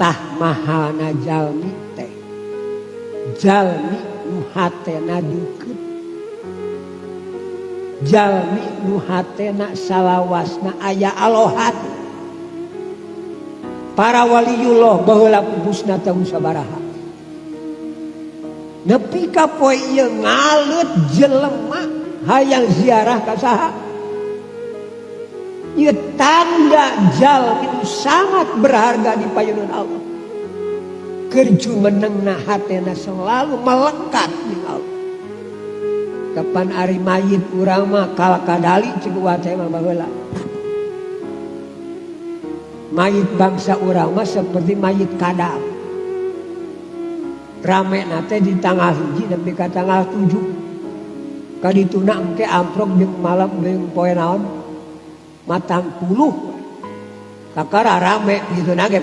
tah mahana jalmi teh jalmi nu hatena deukeut, jalmi nu hatena salawasna aya alohat. Para waliullah baheula pupusna teh sabaraha. Nepi ka poe ieu ngalut jelema hayang ziarah ka saha? Ieu tanda jalmi nu sangat berharga di payeunan Allah. Keur jumenengna hatena selalu melekat jeung Allah. Kapan ari mayit urang mah kal kadali ceuk wa teh mah baheula. Mayit bangsa urang mah seperti mayit kadal. Rame nate di tanggal 1 nepi ka tanggal 7. Kadituna engke amprok jeung malam jeung poe naon? Matang puluh. Kakara rame kitu na ge